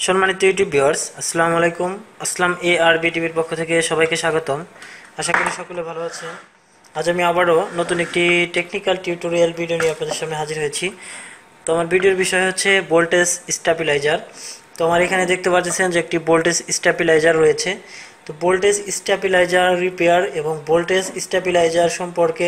সম্মানিত YouTube viewers, আসসালামু আলাইকুম। আসলাম ARB টিভির পক্ষ থেকে সবাইকে স্বাগতম। আশা করি সকলে ভালো আছেন। আজ আমি আবারও নতুন একটি টেকনিক্যাল টিউটোরিয়াল ভিডিও নিয়ে আপনাদের সামনে হাজির হয়েছি। তো আমার ভিডিওর বিষয় হচ্ছে ভোল্টেজ স্টেবিলাইজার। তো আমার এখানে দেখতে পাচ্ছেন যে একটি ভোল্টেজ স্টেবিলাইজার রয়েছে। তো ভোল্টেজ স্টেবিলাইজার রিপেয়ার এবং ভোল্টেজ স্টেবিলাইজার সম্পর্কে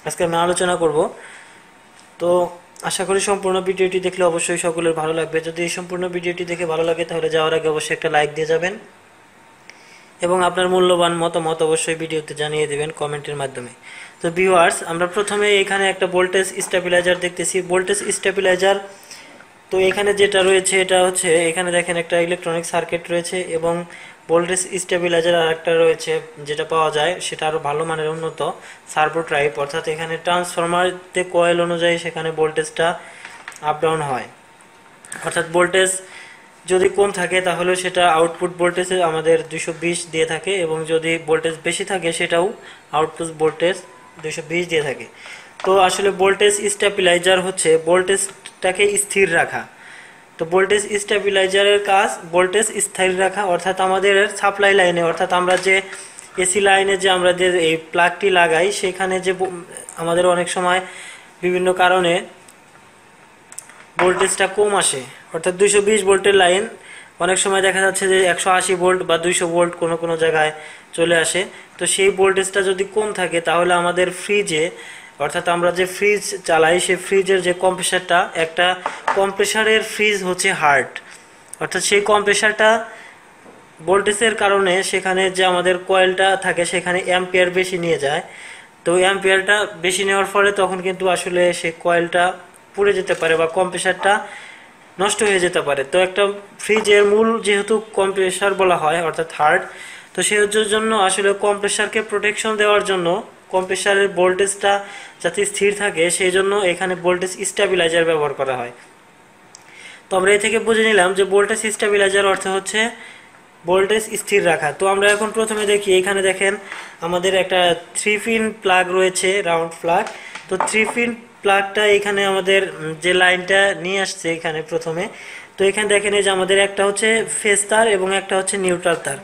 আজকে আমি আলোচনা করব। তো আশা করি সম্পূর্ণ ভিডিওটি দেখলে অবশ্যই সকলের ভালো লাগবে। যদি এই সম্পূর্ণ ভিডিওটি দেখে ভালো লাগে তাহলে যাওয়ার আগে অবশ্যই একটা লাইক দিয়ে যাবেন এবং আপনার মূল্যবান মতামত অবশ্যই ভিডিওতে জানিয়ে দেবেন কমেন্টের মাধ্যমে। তো ভিউয়ার্স, আমরা প্রথমে এখানে একটা ভোল্টেজ স্টেবিলাইজার দেখতেছি। ভোল্টেজ স্টেবিলাইজার, তো এখানে যেটা রয়েছে এটা হচ্ছে, এখানে দেখেন একটা ইলেকট্রনিক সার্কিট রয়েছে এবং ভোল্টেজ স্টেবিলাইজার আর একটা রয়েছে যেটা পাওয়া যায়, সেটা আরও ভালো মানের উন্নত সার্ভো টাইপ, অর্থাৎ এখানে ট্রান্সফরমারতে কয়েল অনুযায়ী সেখানে ভোল্টেজটা আপ ডাউন হয়। অর্থাৎ ভোল্টেজ যদি কম থাকে তাহলে সেটা আউটপুট ভোল্টেজে আমাদের 220 দিয়ে থাকে এবং যদি ভোল্টেজ বেশি থাকে সেটাও আউটপুট ভোল্টেজ 220 দিয়ে থাকে। তো আসলে ভোল্টেজ স্টেবিলাইজার হচ্ছে ভোল্টেজটাকে স্থির রাখা। তো ভোল্টেজ স্টেবিলাইজারের কাজ ভোল্টেজ স্থির রাখা, অর্থাৎ আমাদের সাপ্লাই লাইনে, অর্থাৎ আমরা যে এসি লাইনে যে আমরা যে এই প্লাগটি লাগাই সেখানে যে আমাদের অনেক সময় বিভিন্ন কারণে ভোল্টেজটা কম আসে, অর্থাৎ 220 ভোল্টের লাইন অনেক সময় দেখা যাচ্ছে যে 180 ভোল্ট বা 200 ভোল্ট কোনো কোনো জায়গায় চলে আসে। তো সেই ভোল্টেজটা যদি কম থাকে তাহলে আমাদের ফ্রিজে, অর্থাৎ আমরা যে ফ্রিজ চালাই সেই ফ্রিজের যে কম্প্রেসারটা, একটা কম্প্রেসারের ফ্রিজ হচ্ছে হার্ট, অর্থাৎ সেই কম্প্রেসারটা ভোল্টেজের কারণে সেখানে যে আমাদের কয়েলটা থাকে সেখানে অ্যাম্পিয়ার বেশি নিয়ে যায়। তো অ্যাম্পিয়ারটা বেশি নেওয়ার ফলে তখন কিন্তু আসলে সেই কয়েলটা পুড়ে যেতে পারে বা কম্প্রেসারটা নষ্ট হয়ে যেতে পারে। তো একটা ফ্রিজের মূল যেহেতু কম্প্রেসার বলা হয় অর্থাৎ হার্ট, তো সেই জন্য আসলে কম্প্রেসারকে প্রোটেকশন দেওয়ার জন্য কম্প্রেসারের ভোল্টেজটা যাতে স্থির থাকে সেই জন্য এখানে ভোল্টেজ স্টেবিলাইজার ব্যবহার করা হয়। তো আমরা এ থেকে বুঝে নিলাম যে ভোল্টেজ স্টেবিলাইজার অর্থ হচ্ছে ভোল্টেজ স্থির রাখা। তো আমরা এখন প্রথমে দেখি, এখানে দেখেন আমাদের একটা 3 পিন প্লাগ রয়েছে, রাউন্ড প্লাগ। তো 3 পিন প্লাগটা এখানে আমাদের যে লাইনটা নিয়ে আসছে এখানে প্রথমে, তো এখানে দেখেন এই যে আমাদের একটা হচ্ছে ফেজ তার এবং একটা হচ্ছে নিউট্রাল তার।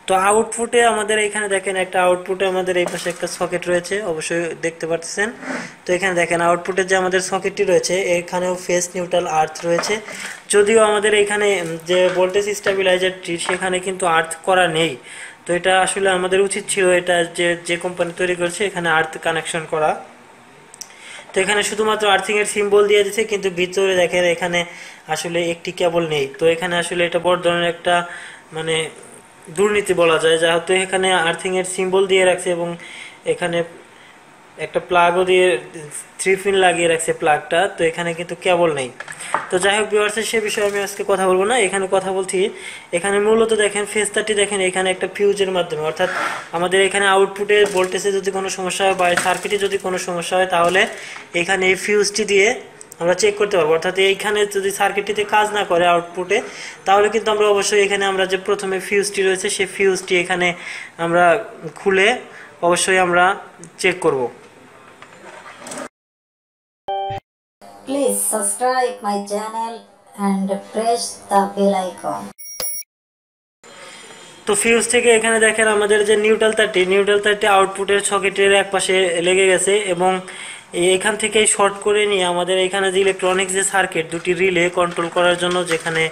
তো আউটপুটে আমাদের এখানে দেখেন একটা আউটপুটে আমাদের এই পাশে একটা সকেট রয়েছে, অবশ্যই দেখতে পাচ্ছেন। তো এখানে দেখেন আউটপুটে যে আমাদের সকেটটি রয়েছে এখানেও ফেজ নিউট্রাল আর্থ রয়েছে, যদিও আমাদের এখানে যে ভোল্টেজ স্টেবিলাইজারটি সেখানে কিন্তু আর্থ করা নেই। তো এটা আসলে আমাদের উচিত ছিল এটা যে কোম্পানি তৈরি করেছে এখানে আর্থ কানেকশন করা। তো এখানে শুধুমাত্র আর্থিং এর সিম্বল দিয়ে দিয়েছে, কিন্তু ভিতরে দেখেন এখানে আসলে একটি কেবল নেই। তো এখানে আসলে এটা বড় ধরনের একটা মানে দুর্নীতি বলা যায়, যেহেতু এখানে আর্থিং এর সিম্বল দিয়ে রাখছে এবং এখানে একটা প্লাগও দিয়ে 3 পিন লাগিয়ে রাখছে প্লাগটা, তো এখানে কিন্তু কেবল নেই। তো যাই হোক ভিউয়ার্স, সে বিষয়ে আমি আজকে কথা বলবো না, এখানে কথা বলছি এখানে মূলত দেখেন ফেজটাটি দেখেন এখানে একটা ফিউজের মাধ্যমে, অর্থাৎ আমাদের এখানে আউটপুটে ভোল্টেজে যদি কোনো সমস্যা হয় বা সার্কিটে যদি কোনো সমস্যা হয় তাহলে এখানে এই ফিউজটি দিয়ে আমরা চেক করতে পারবো। অর্থাৎ এইখানে যদি সার্কিটটিতে কাজ না করে আউটপুটে, তাহলে কিন্তু আমরা অবশ্যই এখানে আমরা যে প্রথমে ফিউজটি রয়েছে সেই ফিউজটি এখানে আমরা খুলে অবশ্যই আমরা চেক করব। Please subscribe my channel and press the bell icon. তো ফিউজ থেকে এখানে দেখেন আমাদের যে নিউট্রাল তারটি আউটপুটের সকেটের এক পাশে লেগে গেছে এবং এখান থেকে শর্ট করে নিয়ে আমাদের এখানে যে ইলেকট্রনিক যে সার্কিট, দুটি রিলে কন্ট্রোল করার জন্য যেখানে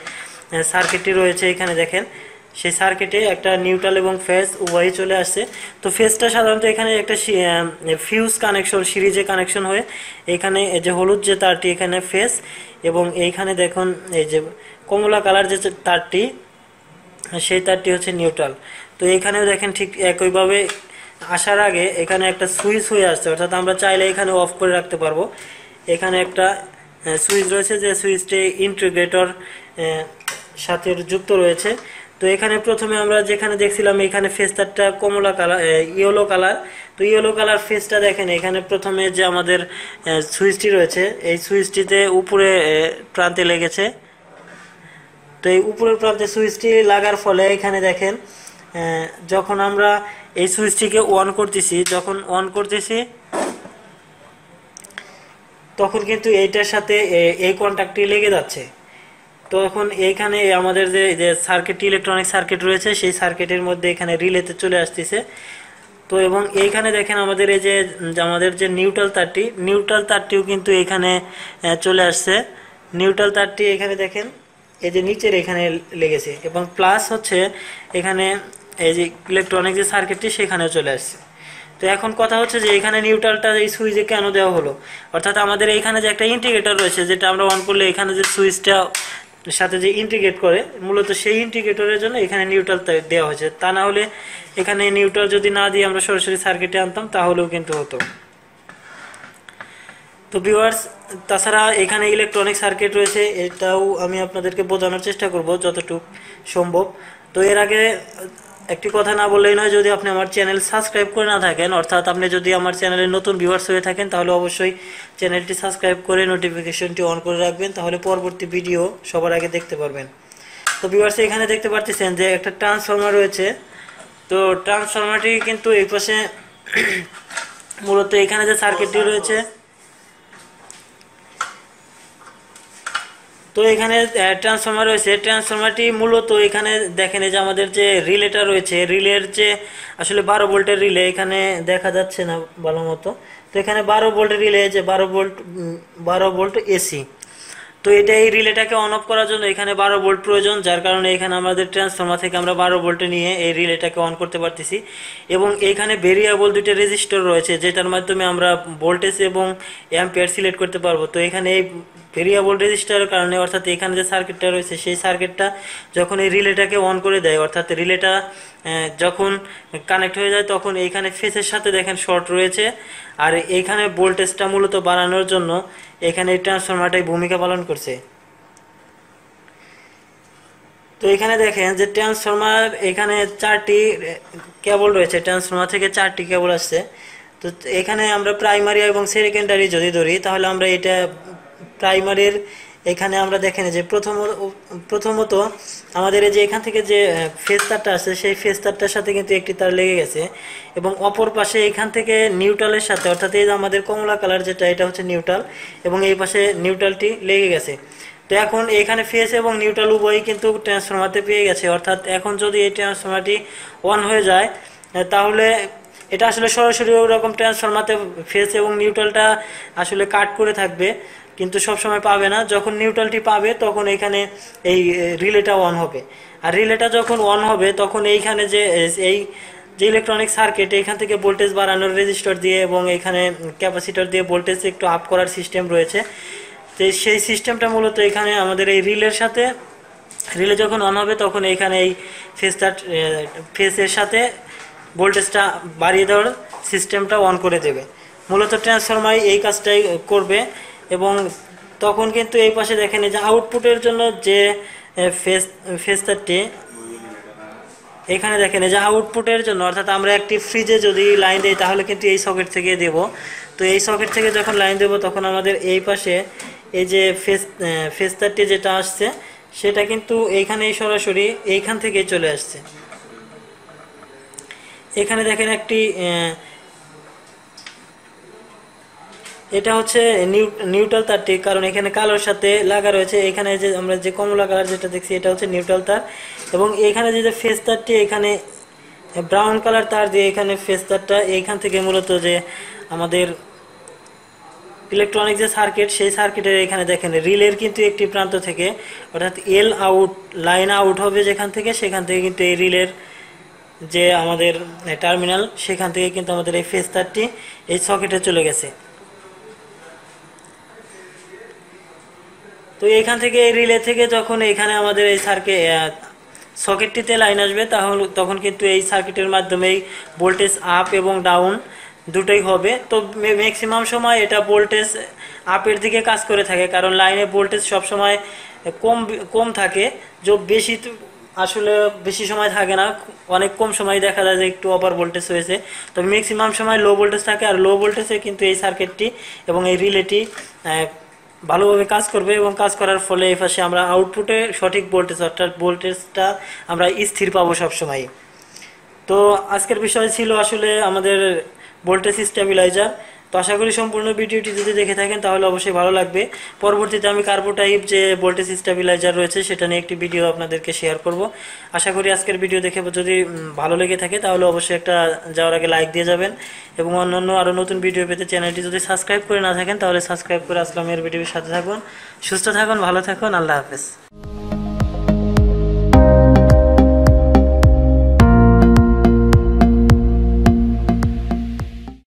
সার্কিটটি রয়েছে এখানে দেখেন সেই সার্কিটে একটা নিউট্রাল এবং ফেজ উভয়ই চলে আসছে। তো ফেজটা সাধারণত এখানে একটা ফিউজ কানেকশন সিরিজে কানেকশন হয়ে এখানে এই যে হলুদ যে তারটি এখানে ফেজ এবং এইখানে দেখুন এই যে কমলা কালার যে তারটি সেই তারটি হচ্ছে নিউট্রাল। তো এখানেও দেখেন ঠিক একইভাবে আসার আগে এখানে একটা সুইচ হয়ে আসছে, অর্থাৎ আমরা চাইলে এখানে অফ করে রাখতে পারবো। এখানে একটা সুইচ রয়েছে যে সুইচটি ইন্টিগ্রেটর সাথে যুক্ত রয়েছে। তো এখানে প্রথমে আমরা যেখানে দেখছিলাম এখানে ফেজটারটা কমলা কালার ইয়েলো কালার, তো ইয়েলো কালার ফেজটা দেখেন এখানে প্রথমে যে আমাদের সুইচটি রয়েছে এই সুইচটিতে উপরে প্রান্তে লেগেছে। তো এই উপরের প্রান্তে সুইচটি লাগার ফলে এখানে দেখেন যখন আমরা এই সুইচটিকে অন করতেছি তখন কিন্তু এইটার সাথে এই কন্ট্যাক্টটি লেগে যাচ্ছে। তো এখন এইখানে আমাদের যে যে সার্কিট, ইলেকট্রনিক সার্কিট রয়েছে, সেই সার্কিটের মধ্যে এখানে রিলেতে চলে আসতেছে। তো এবং এইখানে দেখেন আমাদের এই যে আমাদের যে নিউট্রাল তারটিও কিন্তু এখানে চলে আসছে। নিউট্রাল তারটি এখানে দেখেন এই যে নিচের এখানে লেগেছে, এবং প্লাস হচ্ছে এখানে এই যে ইলেকট্রনিক যে সার্কিটটি সেখানেও চলে আসছে। তো এখন কথা হচ্ছে যে এখানে নিউট্রালটা এই সুইচে কেন দেওয়া হলো, অর্থাৎ আমাদের এইখানে যে একটা ইন্ডিকেটর রয়েছে যেটা আমরা অন করলে এখানে যে সুইচটা সাথে যে ইন্টিগ্রেট করে, মূলত সেই ইন্টিগ্রেটরের জন্য এখানে নিউট্রাল দেওয়া হয়েছে। তা না হলে এখানে নিউট্রাল যদি না দিয়ে আমরা সরাসরি সার্কিটে আনতাম তাহলেও কিন্তু হতো। তো ভিউয়ার্স, তাছাড়া এখানে ইলেকট্রনিক সার্কিট রয়েছে, এটাও আমি আপনাদেরকে বোঝানোর চেষ্টা করব যতটুকু সম্ভব। তো এর আগে একটি কথা না বললেই নয়, যদি আপনি আমার চ্যানেল সাবস্ক্রাইব করে না থাকেন, অর্থাৎ আপনি যদি আমার চ্যানেলে নতুন ভিউয়ার্স হয়ে থাকেন, তাহলে অবশ্যই চ্যানেলটি সাবস্ক্রাইব করে নোটিফিকেশনটি অন করে রাখবেন, তাহলে পরবর্তী ভিডিও সবার আগে দেখতে পারবেন। তো ভিউয়ার্স, এখানে দেখতে পাচ্ছেন যে একটা ট্রান্সফরমার রয়েছে। তো ট্রান্সফরমারটি কিন্তু এই পাশে মূলত এখানে যে সার্কিটটি রয়েছে, তো এখানে ট্রান্সফরমার রয়েছে। ট্রান্সফরমারটি মূলত এখানে দেখেন এই যে আমাদের যে রিলেটা রয়েছে, রিলের যে আসলে 12 ভোল্টের রিলে এখানে দেখা যাচ্ছে না ভালো মতো। তো এখানে 12 ভোল্টের রিলে, যে 12 ভোল্ট এসি। তো এটা এই রিলেটাকে অন অফ করার জন্য এখানে 12 ভোল্ট প্রয়োজন, যার কারণে এখানে আমাদের ট্রান্সফরমার থেকে আমরা 12 ভোল্টে নিয়ে এই রিলেটাকে অন করতে পারতেছি। এবং এখানে ভেরিয়েবল দুইটা রেজিস্টার রয়েছে যেটার মাধ্যমে আমরা ভোল্টেজ এবং অ্যাম্পিয়ার সিলেক্ট করতে পারবো। তো এখানে এই ভেরিয়েবল রেজিস্টারের কারণে, অর্থাৎ এখানে যে সার্কিটটা রয়েছে সেই সার্কিটটা যখন এই রিলেটাকে অন করে দেয়, অর্থাৎ রিলেটা যখন কানেক্ট হয়ে যায়, তখন এইখানে ফেসের সাথে দেখেন শর্ট রয়েছে। আর এইখানে ভোল্টেজটা মূলত বাড়ানোর জন্য এখানে এই ট্রান্সফরমারটাই ভূমিকা পালন করছে। তো এখানে দেখেন যে ট্রান্সফরমার, এখানে 4টি কেবল রয়েছে, ট্রান্সফরমার থেকে 4টি কেবল আসছে। তো এখানে আমরা প্রাইমারি এবং সেকেন্ডারি যদি ধরি, তাহলে আমরা এটা প্রাইমারির এখানে আমরা দেখেন যে প্রথমত আমাদের এই যে এখান থেকে যে ফেজ তারটা আছে, সেই ফেজ তারটার সাথে কিন্তু একটি তার লেগে গেছে, এবং অপর পাশে এখান থেকে নিউট্রালের সাথে, অর্থাৎ এই যে আমাদের কমলা কালার যেটা, এটা হচ্ছে নিউট্রাল, এবং এই পাশে নিউট্রালটি লেগে গেছে। তো এখন এখানে ফেজ এবং নিউট্রাল উভয়ই কিন্তু ট্রান্সফরমারতে পেয়ে গেছে, অর্থাৎ এখন যদি এই ট্রান্সফরমারটি অন হয়ে যায়, তাহলে এটা আসলে সরাসরি ওরকম ট্রান্সফরমারতে ফেজ এবং নিউট্রালটা আসলে কাট করে থাকবে, কিন্তু সব সময় পাবে না। যখন নিউট্রালটি পাবে তখন এখানে এই রিলেটা অন হবে। আর রিলেটা যখন অন হবে তখন এইখানে যে এই যে ইলেকট্রনিক সার্কিট, এখান থেকে ভোল্টেজ বাড়ানোর রেজিস্টার দিয়ে এবং এখানে ক্যাপাসিটর দিয়ে ভোল্টেজ একটু আপ করার সিস্টেম রয়েছে। তো সেই সিস্টেমটা মূলত এখানে আমাদের এই রিলে যখন অন হবে তখন এখানে এই ফেসের সাথে ভোল্টেজটা বাড়িয়ে দেওয়ার সিস্টেমটা অন করে দেবে। মূলত ট্রান্সফরমার এই কাজটাই করবে। এবং তখন কিন্তু এই পাশে দেখেন যে আউটপুটের জন্য যে ফেজটারটি, এখানে দেখেন যে আউটপুটের জন্য, অর্থাৎ আমরা একটি ফ্রিজে যদি লাইন দিই তাহলে কিন্তু এই সকেট থেকে দেব। তো এই সকেট থেকে যখন লাইন দেব তখন আমাদের এই পাশে এই যে ফেজটারটি যেটা আসছে সেটা কিন্তু এইখানেই সরাসরি এইখান থেকেই চলে আসছে। এখানে দেখেন একটি এটা হচ্ছে নিউট্রাল তারটি, কারণ এখানে কালোর সাথে লাগা রয়েছে। এখানে যে আমরা যে কমলা কালার যেটা দেখছি এটা হচ্ছে নিউট্রাল তার, এবং এখানে যে ফেজ তারটি এখানে ব্রাউন কালার তার দিয়ে এখানে ফেজ তারটা এইখান থেকে মূলত যে আমাদের ইলেকট্রনিক যে সার্কিট, সেই সার্কিটের এখানে দেখেন রিলের কিন্তু একটি প্রান্ত থেকে, অর্থাৎ লাইন আউট হবে যেখান থেকে, সেখান থেকে কিন্তু এই রিলের যে আমাদের টার্মিনাল, সেখান থেকে কিন্তু আমাদের এই ফেজ তারটি এই সকেটে চলে গেছে। তো এইখান থেকে এই রিলে থেকে যখন এখানে আমাদের এই সকেটটিতে লাইন আসবে, তাহলে তখন কিন্তু এই সার্কিটের মাধ্যমেই ভোল্টেজ আপ এবং ডাউন দুটোই হবে। তো ম্যাক্সিমাম সময় এটা ভোল্টেজ আপের দিকে কাজ করে থাকে, কারণ লাইনে ভোল্টেজ সবসময় কম থাকে। আসলে বেশি সময় থাকে না, অনেক কম সময় দেখা যায় যে একটু ওভার ভোল্টেজ হয়েছে। তবে ম্যাক্সিমাম সময় লো ভোল্টেজ থাকে, আর লো ভোল্টেজে কিন্তু এই সার্কিটটি এবং এই রিলেটি ভালোভাবে কাজ করবে, এবং কাজ করার ফলে এই পাশে আমরা আউটপুটে সঠিক ভোল্টেজ, অর্থাৎ ভোল্টেজটা আমরা স্থির পাবো সবসময়। তো আজকের বিষয় ছিল আসলে আমাদের ভোল্টেজ স্টেবিলাইজার। তো আশা করি সম্পূর্ণ ভিডিওটি যদি দেখে থাকেন তাহলে অবশ্যই ভালো লাগবে। পরবর্তীতে আমি কার্বো টাইপ যে ভোল্টেজ স্টেবিলাইজার রয়েছে সেটা নিয়ে একটি ভিডিও আপনাদেরকে শেয়ার করব। আশা করি আজকের ভিডিও দেখে যদি ভালো লেগে থাকে তাহলে অবশ্যই একটা যাওয়ার আগে লাইক দিয়ে যাবেন, এবং অন্যান্য আরও নতুন ভিডিও পেতে চ্যানেলটি যদি সাবস্ক্রাইব করে না থাকেন তাহলে সাবস্ক্রাইব করে আসলামের ভিডিওর সাথে থাকুন। সুস্থ থাকুন, ভালো থাকুন, আল্লাহ হাফেজ।